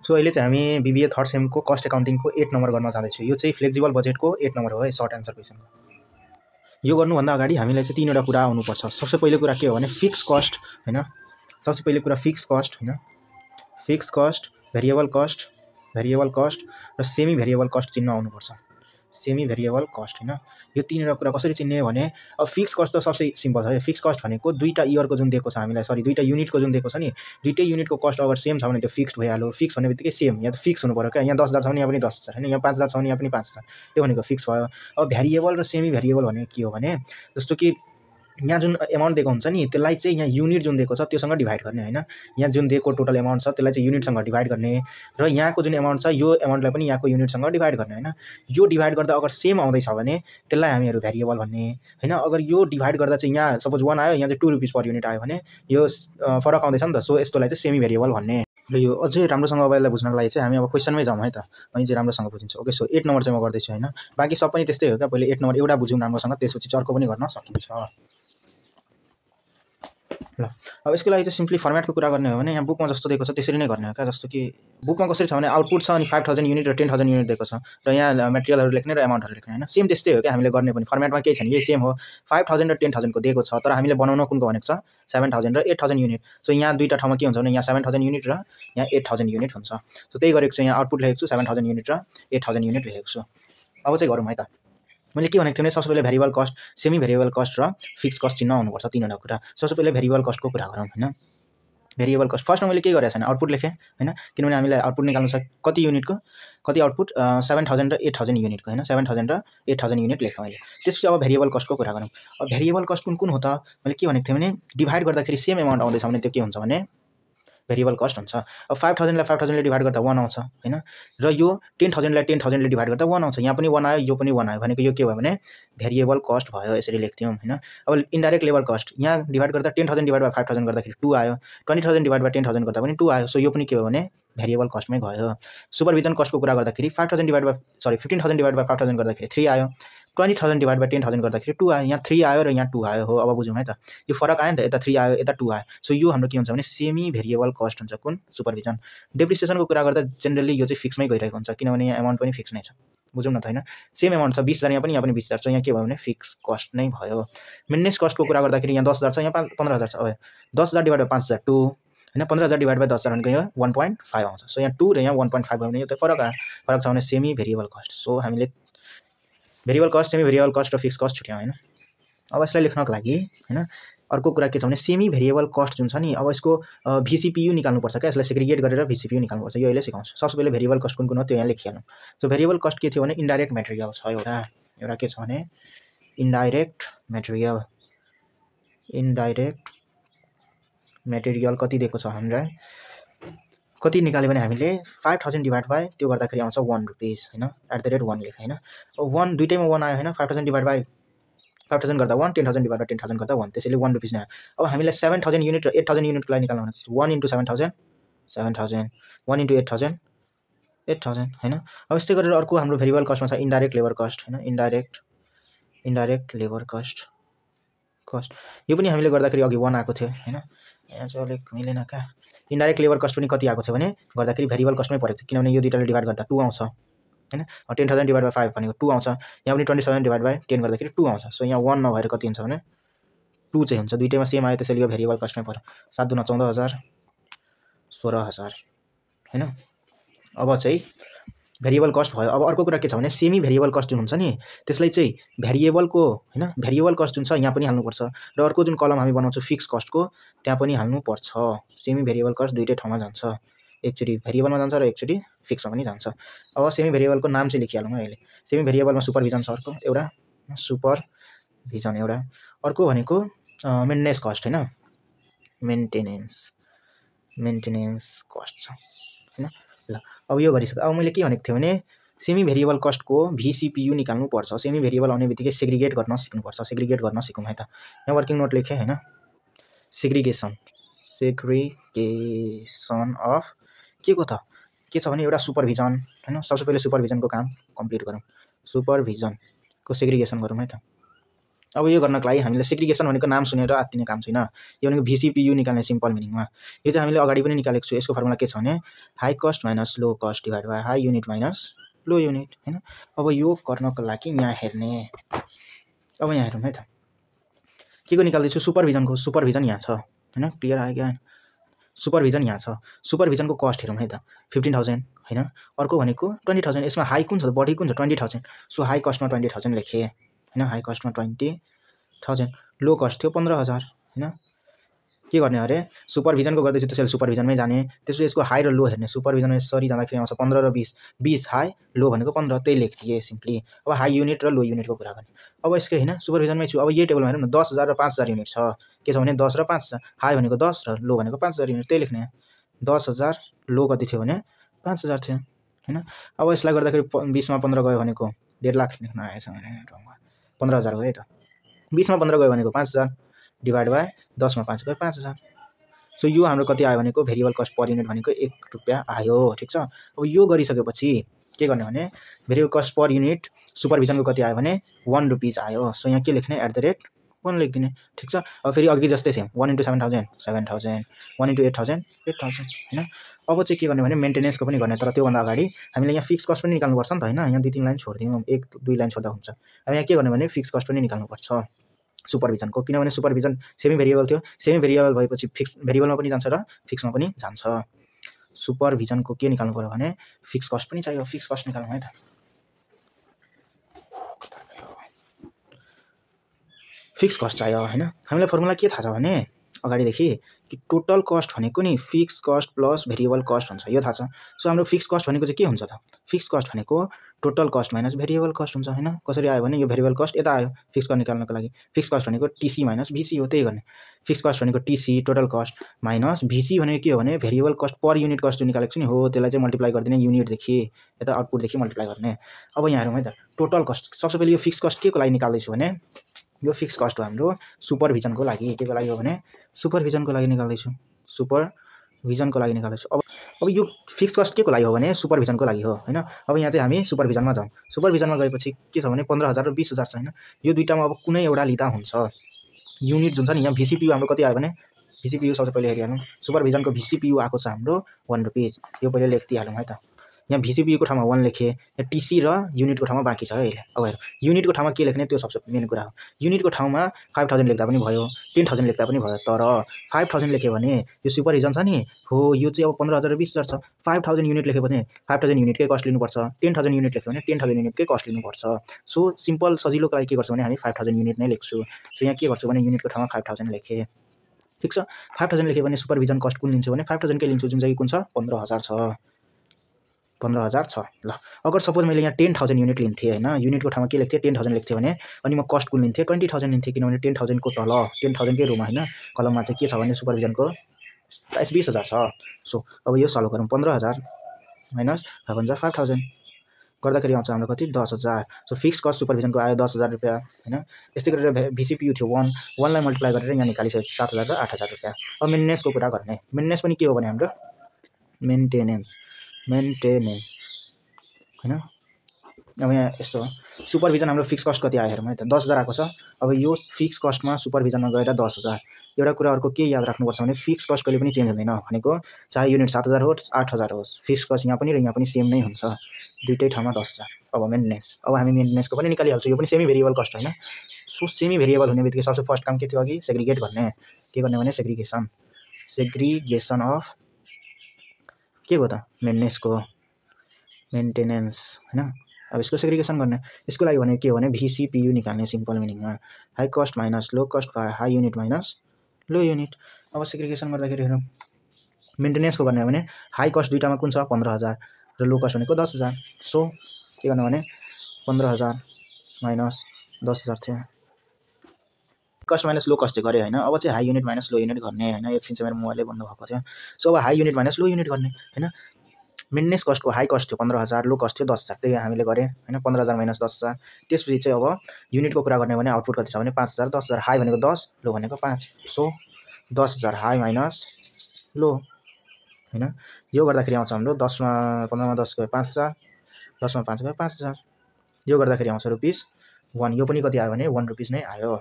So अहिले चाहिँ हामी बीबीए थर्ड सेमको कस्ट एकाउन्टिङको 8 नम्बर गर्न जाँदैछौँ। यो चाहिँ फ्लेक्सिबल बजेटको 8 नम्बर हो है, सर्ट एन्सर क्वेसनको। यो गर्नुभन्दा अगाडि हामीलाई चाहिँ 3वटा कुरा आउनुपर्छ। सबसे पहिलो कुरा के हो भने फिक्स कस्ट हैन, सबसे पहिलो कुरा फिक्स कस्ट हैन, फिक्स कस्ट, भेरिएबल कस्ट र सेमी भेरिएबल कस्ट चिन्न आउनुपर्छ। सेमी भेरिएबल कस्ट हैन, यो 3वटा कुरा कसरी चिन्ने भने अब फिक्स कस्ट त सबसे सिम्पल छ है। फिक्स कस्ट भनेको दुईटा इयरको जुन दिएको छ हामीलाई, सरी दुईटा युनिटको जुन दिएको छ नि, दुईटै युनिटको कस्ट अगर सेम छ भने त्यो फिक्स्ड भइहाल्यो। फिक्स भन्ने बित्तिकै सेम, यहाँ त फिक्स हुनु पर्यो क्या। यहाँ 10,000 छ भने यहाँ पनि 10,000 हैन, यहाँ 5,000 छ भने यहाँ पनि 5,000, त्यो भनेको फिक्स भयो। अब भेरिएबल र सेमी भेरिएबल भनेको के हो भने जस्तो कि यहाँ जुन एमाउन्ट दिएको हुन्छ नि त्यसलाई चाहिँ यहाँ युनिट जुन दिएको छ त्योसँग डिभाइड गर्ने हैन। यहाँ जुन दिएको टोटल एमाउन्ट छ त्यसलाई चाहिँ युनिटसँग डिभाइड गर्ने र यहाँको जुन एमाउन्ट छ यो एमाउन्टलाई पनि यहाँको युनिटसँग डिभाइड गर्ने हैन। यो डिभाइड गर्दा अगर सेम आउँदैछ भने त्यसलाई हामीहरू भेरिएबल भन्ने हैन। अगर यो डिभाइड गर्दा चाहिँ यहाँ सपोज 1 आयो, यहाँ चाहिँ 2 रुपैयाँ पर युनिट आयो भने यो फरक आउँदैछ नि त। सो यस्तोलाई चाहिँ सेमी भेरिएबल भन्ने। र यो अझै राम्रोसँग अब यसलाई बुझ्नको लागि चाहिँ हामी अब क्वेसनमै जाउँ है त, अनि चाहिँ राम्रोसँग बुझिन्छ। ओके, सो 8 नम्बर चाहिँ म गर्दैछु हैन। बाँकी सब पनि त्यस्तै हो क्या। पहिले 8 नम्बर एउटा बुझौँ राम्रोसँग, त्यसपछि चाहिँ अर्को पनि गर्न सकिन्छ ल। अब यसको लागि चाहिँ सिम्पली फर्मेटको कुरा गर्ने हो भने यहाँ बुकमा जस्तो दिएको छ त्यसरी नै गर्ने हो क्या। जस्तो कि बुकमा कसरी छ भने आउटपुट छ अनि 5,000 युनिट र 10,000 युनिट दिएको छ र यहाँ मेटेरियलहरू लेख्ने र एमाउन्टहरू लेख्ने हैन। सेम त्यस्तै हो क्या। हामीले गर्ने पनि फर्मेटमा केही छैन, यही सेम हो। 5,000 र 10,000 को दिएको छ, तर हामीले बनाउन कुनको भनेको छ 7,000 र 8,000 युनिट। सो यहाँ दुईटा ठाउँमा के हुन्छ भने यहाँ 7,000 युनिट र यहाँ 8,000 युनिट हुन्छ। सो त्यही गरेको छु, यहाँ आउटपुट लेखेको छु 7,000 युनिट र 8,000 युनिट लेखेको छु। अब चाहिँ गरौँ है त। मैले के भनेको थिएँ भने सबसे पहिले variable cost, semi variable cost र फिक्स कस्ट चिन्न आउनुपर्छ, 3वटा कुरा। सबसे पहिले भेरिएबल कस्टको कुरा गरौँ हैन। भेरिएबल कस्ट फर्स्टमा मैले के गरेको छैन, आउटपुट लेखेँ हैन, किनभने हामीलाई आउटपुट निकाल्नु छ कति युनिटको, कति आउटपुट 7,000 र 8,000 युनिटको हैन, 7,000 र 8,000 युनिट लेखेँ मैले। त्यसपछि अब भेरिएबल कस्टको कुरा गरौँ। अब भेरिएबल कस्ट कुन कुन हो त, मैले के भनेको थिएँ भने डिभाइड गर्दाखेरि सेम एमाउन्ट आउँदैछ भने त्यो के हुन्छ भने भेरिएबल कस्ट हुन्छ। अब 5,000 लाई 5,000 ले डिभाइड गर्दा 1 आउँछ हैन, र यो 10,000 लाई 10,000 ले डिभाइड गर्दा 1 आउँछ। यहाँ पनि 1 आयो, यो पनि 1 आयो भनेको यो के भयो भने भेरिएबल कस्ट भयो। यसरी लेख्थ्यौँ हैन। अब इन्डाइरेक्ट लेबर कस्ट, यहाँ डिभाइड गर्दा 10,000 डिभाइड बाइ 5,000 गर्दाखेरि 2 आयो, 20,000 डिभाइड बाइ 10,000 गर्दा पनि 2 आयो। सो यो पनि के भयो भने भेरिएबल कस्टमै गयो। सुपरभिजन कस्टको कुरा गर्दाखेरि 15,000 डिभाइड बाइ 5,000 गर्दाखेरि 3 आयो, 20,000 डिभाइड बाइ 10,000 गर्दाखेरि 2 आयो। यहाँ 3 आयो र यहाँ 2 आयो हो। अब बुझौँ है त, यो फरक आयो नि त, यता 3 आयो यता 2 आयो। सो यो हाम्रो के हुन्छ भने सेमी भेरिएबल कस्ट हुन्छ। कुन सुपरभिजन। डेप्रिसिएसनको कुरा गर्दा जेनरली यो चाहिँ फिक्समै गइरहेको हुन्छ, किनभने यहाँ एमाउन्ट पनि फिक्स नै छ। बुझौँ न त हैन, सेम एमाउन्ट छ 20,000 यहाँ पनि 20,000 छ। यहाँ के भयो भने फिक्स कस्ट नै भयो। मेन्टेनेन्स कस्टको कुरा गर्दाखेरि यहाँ 10,000 छ, यहाँ 15,000 छ। अब 10,000 डिभाइड बाइ 5,000 2 हैन, 15,000 डिभाइड बाइ 10,000 भनेको यहाँ 1.5 आउँछ। सो यहाँ 2 र यहाँ 1.5 भयो भने यो त फरक आयो। फरक छ भने सेमी भेरिएबल कस्ट। सो हामीले variable cost, semi variable cost र फिक्स कस्ट छुट्याउँ हैन। अब यसलाई लेख्नको लागि हैन अर्को कुरा के छ भने सेमी भेरिएबल कस्ट जुन छ नि, अब यसको VCPU निकाल्नुपर्छ क्या। यसलाई सेग्रिगेट गरेर VCPU निकाल्नुपर्छ। यो अहिले सिकाउँछु। सबसे पहिले भेरिएबल कस्ट कुन कुन हो त्यो यहाँ लेखिहालौँ। सो भेरिएबल कस्ट के थियो भने इन्डाइरेक्ट मेटेरियल छ एउटा के छ भने इन्डाइरेक्ट मेटेरियल। इन्डाइरेक्ट मेटेरियल कति दिएको छ हामीलाई, कति निकाल्यो भने हामीले 5,000 डिभाइड बाइ त्यो गर्दाखेरि आउँछ 1 रुपैयाँ हैन, @ 1 लेखेँ हैन। अब 1 दुईटैमा 1 आयो हैन, 5,000 डिभाइड बाइ 5,000 गर्दा 1, 10,000 डिभाइड बाइ 10,000 गर्दा 1, त्यसैले 1 रुपैयाँ नै आयो। अब हामीलाई 7,000 युनिट र 8,000 युनिटको लागि निकाल्नु भने 1 * 7,000 7,000, 1 * 8,000 8,000 हैन। अब यस्तै गरेर अर्को हाम्रो भेरिएबल कस्टमा छ इन्डाइरेक्ट लेबर कस्ट हैन, इन्डाइरेक्ट लेबर कस्ट। यो पनि हामीले गर्दाखेरि अघि 1 आएको थियो हैन, यहाँ चाहिँ अलिक मिलेन क्या। इन्डाइरेक्ट लेबर कस्ट पनि कति आएको थियो भने गर्दाखेरि भेरिएबल कस्टमै परेको छ, किनभने यो दुईटाले डिभाइड गर्दा 2 आउँछ हैन। 10,000 डिभाइड बाइ 5 भनेको 2 आउँछ। यहाँ पनि 20,000 डिभाइड बाइ 10 गर्दाखेरि 2 आउँछ। सो यहाँ 1 नभएर कति हुन्छ भने 2 चाहिँ हुन्छ। दुईटैमा सेम आयो, त्यसैले यो भेरिएबल कस्टमै पर्यो। 7 × 2 = 14,000 16,000 हैन। अब चाहिँ भेरिएबल कस्ट भयो। अब अर्को कुरा के छ भने सेमी भेरिएबल कस्ट जुन हुन्छ नि त्यसलाई चाहिँ भेरिएबलको हैन, भेरिएबल कस्ट जुन छ यहाँ पनि हाल्नुपर्छ र अर्को जुन कलम हामी बनाउँछौँ फिक्स कस्टको त्यहाँ पनि हाल्नुपर्छ। सेमी भेरिएबल कस्ट दुईटै ठाउँमा जान्छ, एकचोटि भेरिएबलमा जान्छ र एकचोटि फिक्समा पनि जान्छ। अब सेमी भेरिएबलको नाम चाहिँ लेखिहालौँ अहिले। सेमी भेरिएबलमा सुपरभिजन छ अर्को एउटा, सुपरभिजन एउटा। अर्को भनेको मेन्टेनेन्स कस्ट हैन, मेन्टेनेन्स कस्ट छ हैन। ल अब यो गरिसक्यो। अब मैले के भनेको थिएँ भने सेमी भेरिएबल कस्टको VCPU निकाल्नु पर्छ। सेमी भेरिएबल आउने बित्तिकै सेग्रिगेट गर्न सिक्नुपर्छ। सेग्रिगेट गर्न सिकौँ है त। यहाँ वर्किङ नोट लेखेँ हैन, सेग्रिगेसन अफ के को त के छ भने एउटा सुपरभिजन हैन। सबसे पहिले सुपरभिजनको काम कम्प्लिट गरौँ। सुपरभिजनको सेग्रिगेसन गरौँ है त। अब यो गर्नको लागि हामीले सेग्रिगेसन भनेको नाम सुनेर आत्तिने काम छैन। यो भनेको VCPU निकाल्ने सिम्पल मिनिङमा। यो चाहिँ हामीले अगाडि पनि निकालेको छु। यसको फर्मुला के छ भने high cost minus low cost divide by high unit minus low unit हैन। अब यो गर्नको लागि यहाँ हेर्ने, अब यहाँ हेरौँ है त के को निकाल्दैछु, सुपरभिजनको। सुपरभिजन यहाँ छ हैन, क्लियर आयो क्या? सुपरभिजन यहाँ छ। सुपरभिजनको कस्ट हेरौँ है त 15,000 हैन। अर्को भनेको 20,000। यसमा हाई कुन छ त, बढी कुन छ, 20,000। सो हाई कस्टमा 20,000 लेखेँ हैन, हाई कस्टमा 20,000। लो कस्ट थियो 15,000 हैन। के गर्ने अरे सुपरभिजनको गर्दैछु त्यसैले सुपरभिजनमै जाने। त्यसपछि यसको हाई र लो हेर्ने। सुपरभिजनमा यसरी जाँदाखेरि आउँछ 15 र 20, 20 हाई, लो भनेको 15, त्यही लेखिदिए सिम्पली। अब हाई युनिट र लो युनिटको कुरा गर्ने। अब यसकै हैन सुपरभिजनमै छु। अब यही टेबलमा हेरौँ न, 10,000 र 5,000 युनिट छ। के छ भने 10 र 5,000, हाई भनेको 10 र लो भनेको 5,000 युनिट, त्यही लेख्ने। 10,000 लो कति थियो भने 5,000 थियो हैन। अब यसलाई गर्दाखेरि 20 मा 15 गयो भनेको 1.5 लाख लेख्न आएछ भने 15,000 गयो है त। 20 मा 15 गयो भनेको 5,000 डिभाइड बाई 10 मा 5 गयो 5,000। सो यो हाम्रो कति आयो भनेको भेरिएबल कस्ट पर युनिट भनेको 1 रुपैयाँ आयो। ठिक छ। अब यो गरिसकेपछि के गर्ने भने भेरिएबल कस्ट पर युनिट सुपरभिजनको कति आयो भने 1 रुपीज आयो। सो यहाँ के लेख्ने @ 1 लेखिदिने। ठिक छ। अब फेरि अघि जस्तै सेम 1 × 7,000 7,000, 1 × 8,000 8,000 हैन। अब चाहिँ के गर्ने भने मेन्टेनेन्सको पनि गर्ने, तर त्योभन्दा अगाडि हामीले यहाँ फिक्स कस्ट पनि निकाल्नुपर्छ नि त हैन। यहाँ 2-3 लाइन छोडिदिउँ, 1-2 लाइन छोड्दा हुन्छ। अब यहाँ के गर्ने भने फिक्स कस्ट पनि निकाल्नुपर्छ सुपरभिजनको, किनभने सुपरभिजन सेमी भेरिएबल थियो। सेमी भेरिएबल भएपछि फिक्स भेरिएबलमा पनि जान्छ र फिक्समा पनि जान्छ। सुपरभिजनको के निकाल्नु पर्यो भने फिक्स कस्ट पनि चाहियो। फिक्स कस्ट निकाल्नु है त। फिक्स कस्ट चाहियो हैन। हामीलाई फर्मुला के थाहा छ भने अगाडिदेखि कि टोटल कस्ट भनेको नि fix cost plus variable cost हुन्छ, यो थाहा छ। सो हाम्रो फिक्स कस्ट भनेको चाहिँ के हुन्छ त, फिक्स कस्ट भनेको total cost minus variable cost हुन्छ हैन। कसरी आयो भने यो भेरिएबल कस्ट यता आयो फिक्स कस्ट निकाल्नको लागि। फिक्स कस्ट भनेको टीसी माइनस भीसी हो, त्यही गर्ने। फिक्स कस्ट भनेको TC total cost minus VC भनेको के हो भने variable cost per unit cost जो निकालेको छु नि हो, त्यसलाई चाहिँ मल्टिप्लाई गरिदिने युनिटदेखि, यता आउटपुटदेखि मल्टिप्लाई गर्ने। अब यहाँ हेरौँ है त टोटल कस्ट। सबसे पहिले यो फिक्स कस्ट के को लागि निकाल्दैछु भने यो फिक्स कस्ट हो हाम्रो सुपरभिजनको लागि। के को लागि हो भने सुपरभिजनको लागि निकाल्दैछु, सुपरभिजनको लागि निकाल्दैछु। अब यो फिक्स कस्ट के को लागि हो भने सुपरभिजनको लागि हो हैन। अब यहाँ चाहिँ हामी सुपरभिजनमा जाउँ। सुपरभिजनमा गएपछि के छ भने 15,000 र 20,000 छ हैन। यो दुईटामा अब कुनै एउटा लिँदा हुन्छ। युनिट जुन छ नि यहाँ VCPU हाम्रो कति आयो भने VCPU सबसे पहिले हेरिहालौँ। सुपरभिजनको VCPU आएको छ हाम्रो 1 रुपीज। यो पहिले लेखिदिइहालौँ है त। यहाँ VCPU को ठाउँमा 1 लेखेँ, यहाँ टीसी र युनिटको ठाउँमा बाँकी छ है अहिले। अब हेरौँ युनिटको ठाउँमा के लेख्ने, त्यो सबसे मेन कुरा हो। युनिटको ठाउँमा 5,000 लेख्दा पनि भयो, 10,000 लेख्दा पनि भयो, तर 5,000 लेख्यो भने यो सुपरभिजन छ नि हो, यो चाहिँ अब 15,000 र 20,000 छ। 5,000 युनिट लेख्यो भने 5,000 युनिटकै कस्ट लिनुपर्छ, 10,000 युनिट लेख्यो भने 10,000 युनिटकै कस्ट लिनुपर्छ। सो सिम्पल सजिलोको लागि के गर्छौँ भने हामी 5,000 युनिट नै लेख्छु। सो यहाँ के गर्छु भने युनिटको ठाउँमा 5,000 लेखेँ। ठिक छ। 5,000 लेख्यो भने सुपरभिजन कस्ट कुन लिन्छु भने 5,000 कै लिन्छु, जुन चाहिँ कुन छ 15,000 छ। 15,000 छ। ल अगर सपोज मैले यहाँ 10,000 युनिट लिन्थेँ हैन, युनिटको ठाउँमा के लेख्थेँ 10,000 लेख्थेँ भने अनि म कस्ट कुन लिन्थेँ 20,000 लिन्थेँ, किनभने 10,000 को तल 10,000 कै रोमा हैन कलममा चाहिँ के छ भने सुपरभिजनको प्राइस 20,000 छ। सो अब यो सल्भ गरौँ। 15,000 माइनस 5,000 गर्दाखेरि आउँछ हाम्रो कति 10,000। सो फिक्स कस्ट सुपरभिजनको आयो 10,000 रुपैयाँ हैन। यस्तै गरेर VCPU थियो 1 लाई मल्टिप्लाई गरेर यहाँ निकालिसकेपछि 7,000 र 8,000 रुपैयाँ। अब मेन्टेनेन्सको कुरा गर्ने। मेन्टेनेन्स पनि के हो भने हाम्रो मेन्टेनेन्स हैन। अब यहाँ यस्तो हो, सुपरभिजन हाम्रो फिक्स कस्ट कति आयो हेरौँ है त, 10,000 आएको छ। अब यो फिक्स कस्टमा सुपरभिजनमा गएर 10,000। एउटा कुरा अर्को के याद राख्नुपर्छ भने फिक्स कस्ट कहिले पनि चेन्ज हुँदैन भनेको, चाहे युनिट 7,000 होस् 8,000 होस्, फिक्स कस्ट यहाँ पनि र यहाँ पनि सेम नै हुन्छ, दुईटै ठाउँमा 10,000। अब मेन्टेनेन्स, अब हामी मेन्टेनेन्सको पनि निकालिहाल्छौँ। यो पनि सेमी भेरिएबल कस्ट हैन। सो सेमी भेरिएबल हुने बित्तिकै सबसे फर्स्ट काम के थियो अघि सेग्रिगेट गर्ने। के गर्ने भने सेग्रिगेसन अफ के हो त मेन्टेनेन्सको मेन्टेनेन्स हैन। अब यसको सेग्रिगेसन गर्ने। यसको लागि भने के हो भने VCPU निकाल्ने सिम्पल मिनिङमा, high cost minus low cost by high unit minus low unit. अब सेग्रिगेसन गर्दाखेरि हेरौँ मेन्टेनेन्सको गर्ने हो भने हाई कस्ट दुईटामा कुन छ 15,000 र लो कस्ट भनेको 10,000। सो के गर्ने भने 15,000 माइनस 10,000 थियो। कस्ट माइनस लो कस्ट चाहिँ गरेँ हैन। अब चाहिँ high unit minus low unit गर्ने हैन। एकछिन चाहिँ मेरो मोबाइलै बन्द भएको थियो। सो अब high unit minus low unit गर्ने हैन। मेन्टेनेन्स कस्टको हाई कस्ट थियो 15,000, लो कस्ट थियो 10,000, त्यही हामीले गरे हैन। 15,000 माइनस 10,000। त्यसपछि चाहिँ अब युनिटको कुरा गर्ने भने आउटपुट कति छ भने 5,000, 10,000। हाई भनेको 10, लो भनेको 5। सो 10,000 हाई माइनस लो हैन। यो गर्दाखेरि आउँछ हाम्रो 10 मा 15 मा 10 गयो 5,000, 10 मा 5 गयो 5,000। यो गर्दाखेरि आउँछ रुपीस 1 यो पनि कति आयो भने 1 रुपिस नै आयो।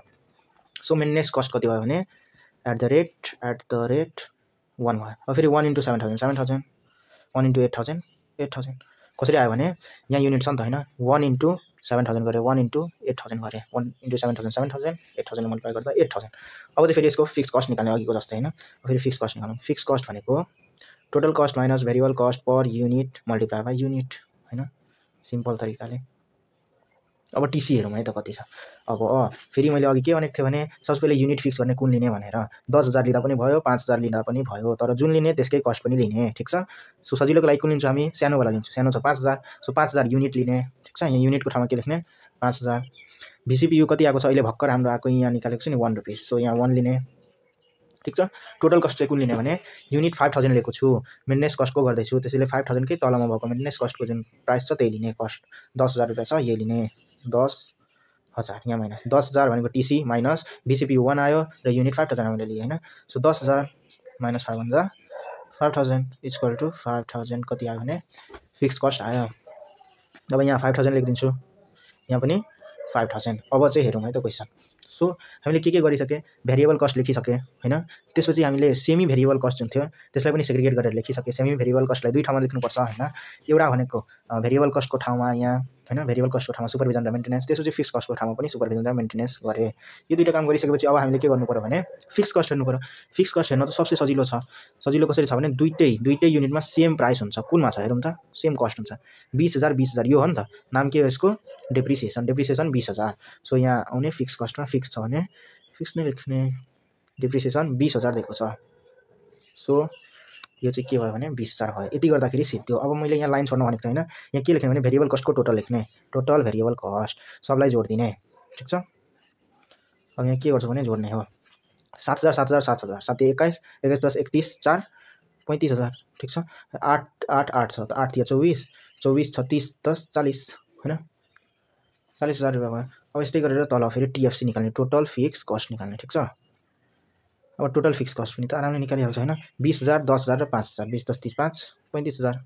सो मेन्टेनेन्स कस्ट कति भयो भने एट द रेट 1 भयो। अब फेरि 1 × 7,000 1 × 8,000 8,000 कसरी आयो भने यहाँ युनिट छ नि त हैन 1 × 7,000 गरे 1 × 8,000 गरे 1 × 7,000 7,000 8,000 मल्टिप्लाई गर्दा 8,000। अब चाहिँ फेरि यसको फिक्स कस्ट निकाल्ने अघिको जस्तै हैन। फेरि फिक्स कस्ट निकालौँ। फिक्स कस्ट भनेको total cost minus variable cost per unit multiply by unit हैन सिम्पल तरिकाले। अब टीसी हेरौँ है त कति छ। अब फेरि मैले अघि के भनेको थिएँ भने सबसे पहिले युनिट फिक्स गर्ने कुन लिने भनेर 10,000 लिँदा पनि भयो 5,000 लिँदा पनि भयो तर जुन लिने त्यसकै कस्ट पनि लिने ठीक छ। सो सजिलोको लागि कुन लिन्छौँ हामी सानोवाला लिन्छौँ। सानो छ 5,000 सो 5,000 युनिट लिने ठीक छ। यहाँ युनिटको ठाउँमा के लेख्ने 5,000। VCPU कति आएको छ अहिले भर्खर हाम्रो आएको यहाँ निकालेको छ नि 1 रुपिस सो यहाँ 1 लिने ठीक छ। टोटल कस्ट चाहिँ कुन लिने भने युनिट 5,000 लिएको छु मेन्टेनेन्स कस्टको गर्दैछु त्यसैले 5,000 कै तलमा भएको मेन्टेनेन्स कस्टको जुन प्राइस छ त्यही लिने कस्ट 10,000 रुपियाँ छ यही लिने 10,000 यहाँ माइनस 10,000 भनेको टीसी माइनस VCPU 1 आयो र युनिट 5,000 हामीले लिए हैन। सो 10,000 माइनस 5,000 इक्वल टु 5,000 कति आयो भने फिक्स कस्ट आयो। अब यहाँ 5,000 लेखिदिन्छु यहाँ पनि 5,000। अब चाहिँ हेरौँ है त क्वेसन। सो हामीले के गरिसके भेरिएबल कस्ट लेखिसके हैन। त्यसपछि हामीले सेमी भेरिएबल कस्ट जुन थियो त्यसलाई पनि सेग्रिगेट गरेर लेखिसके। सेमी भेरिएबल कस्टलाई दुई ठाउँमा लेख्नुपर्छ हैन। एउटा भनेको भेरिएबल कस्टको ठाउँमा यहाँ हैन भेरिएबल कस्टको ठाउँमा सुपरभिजन र मेन्टेनेन्स त्यसपछि फिक्स कस्टको ठाउँमा पनि सुपरभिजन र मेन्टेनेन्स गरे। यो दुईटा काम गरिसकेपछि अब हामीले के गर्नु पर्यो भने फिक्स कस्ट हेर्नु पर्यो। फिक्स कस्ट हेर्न त सबसे सजिलो छ। सजिलो कसरी छ भने दुईटै युनिटमा सेम प्राइस हुन्छ। कुनमा छ हेरौँ त सेम कस्ट हुन्छ 20,000 20,000 यो हो नि त नाम के हो यसको डेप्रिसिएसन 20,000। सो यहाँ आउने फिक्स कस्टमा फिक्स छ भने फिक्स नै लेख्ने डेप्रिसिएसन 20,000 दिएको छ। सो यो चाहिँ के भयो भने 20,000 भयो। यति गर्दाखेरि सिद्धो। अब मैले यहाँ लाइन छोड्न भनेको थिएँ हैन। यहाँ के लेख्ने भने भेरिएबल कस्टको टोटल लेख्ने टोटल भेरिएबल कस्ट सबलाई जोड्दिने ठीक छ। अब यहाँ के गर्छु भने जोड्ने हो 7,000 7,000 7,000 7 21 21 + 31 4 35,000 ठीक छ। 8 8 8 छ त 8 या 24 24 36 10 40 हैन 40,000 रुपैयाँ भयो। अब यस्तै गरेर तल फेरि TFC निकाल्ने टोटल फिक्स कस्ट निकाल्ने ठीक छ। अब टोटल फिक्स कस्ट पनि त आरामले निकालिहाल्छ हैन 20,000 10,000 र 5,000 20 10 30 5 35,000।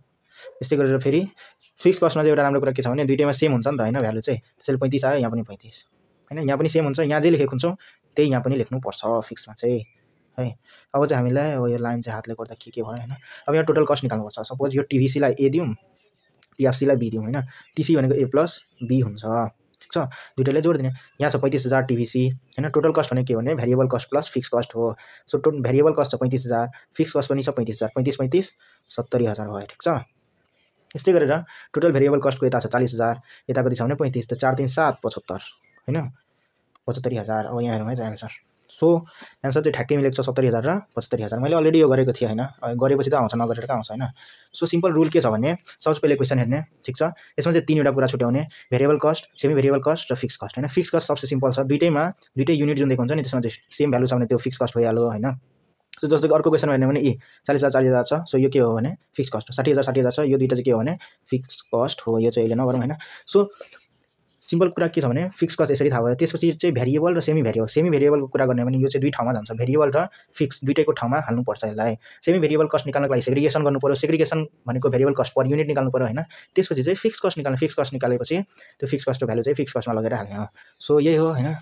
यस्तै गरेर फेरि फिक्स कस्टमा चाहिँ एउटा राम्रो कुरा के छ भने दुईटैमा सेम हुन्छ नि त हैन भ्यालु चाहिँ त्यसैले 35 आयो यहाँ पनि 35 हैन यहाँ पनि सेम हुन्छ। यहाँ जे लेखेको हुन्छौँ त्यही यहाँ पनि लेख्नुपर्छ फिक्समा चाहिँ है। अब चाहिँ हामीलाई अब यो लाइन चाहिँ हातले गर्दा के भयो हैन। अब यहाँ टोटल कस्ट निकाल्नुपर्छ। सपोज यो TVC लाई A दिउँ TFC लाई B दिउँ हैन। TC भनेको A + B हुन्छ ठीक छ। दुईटैलाई जोड्दिने यहाँ छ 35,000 TVC हैन। टोटल कस्ट भनेको के हो भने variable cost plus fix cost हो। सो टोटल भेरिएबल कस्ट छ 35,000 फिक्स कस्ट पनि छ 35,000 35 35 70,000 भयो ठीक छ। यस्तै गरेर टोटल भेरिएबल कस्टको यता छ 40,000 यता कति छ भने 35 त 4 3 7 75 हैन 75,000। अब यहाँ हेरौँ है त एन्सर। सो एन्सर चाहिँ ठ्याक्कै मिलेको छ 70,000 र 75,000। मैले अलरेडी यो गरेको थिएँ हैन गरेपछि त आउँछ नगरेर त आउँछ हैन। सो सिम्पल रुल के छ भने सबसे पहिले क्वेसन हेर्ने ठीक छ। यसमा चाहिँ तीनवटा कुरा छुट्याउने variable cost semi variable cost र फिक्स कस्ट हैन। फिक्स कस्ट सबसे सिम्पल छ दुईटै युनिट जुन दिएको हुन्छ नि त्यसमा चाहिँ सेम भ्यालु छ भने त्यो फिक्स कस्ट भइहाल्यो हैन। सो जस्तो कि अर्को क्वेसन हेर्ने भने 40,000 40,000 छ। सो यो के हो भने फिक्स कस्ट 60,000 60,000 छ। यो दुईटा चाहिँ के हो भने फिक्स कस्ट हो। यो चाहिँ अहिले नगरौँ हैन। सो सिम्पल कुरा के छ भने फिक्स कस्ट यसरी थाहा भयो। त्यसपछि चाहिँ भेरिएबल र सेमी भेरिएबलको कुरा गर्ने भने यो चाहिँ दुई ठाउँमा जान्छ भेरिएबल र फिक्स दुईटैको ठाउँमा हाल्नुपर्छ यसलाई। सेमी भेरिएबल कस्ट निकाल्नको लागि सेग्रिगेसन गर्नु पर्यो। सेग्रिगेसन भनेको भेरिएबल कस्ट पर युनिट निकाल्नु पर्यो हैन। त्यसपछि चाहिँ फिक्स कस्ट निकाल्ने फिक्स कस्ट निकालेपछि त्यो फिक्स कस्टको भ्यालु चाहिँ फिक्स कस्टमा लगेर हाल्ने हो। सो यही हो हैन।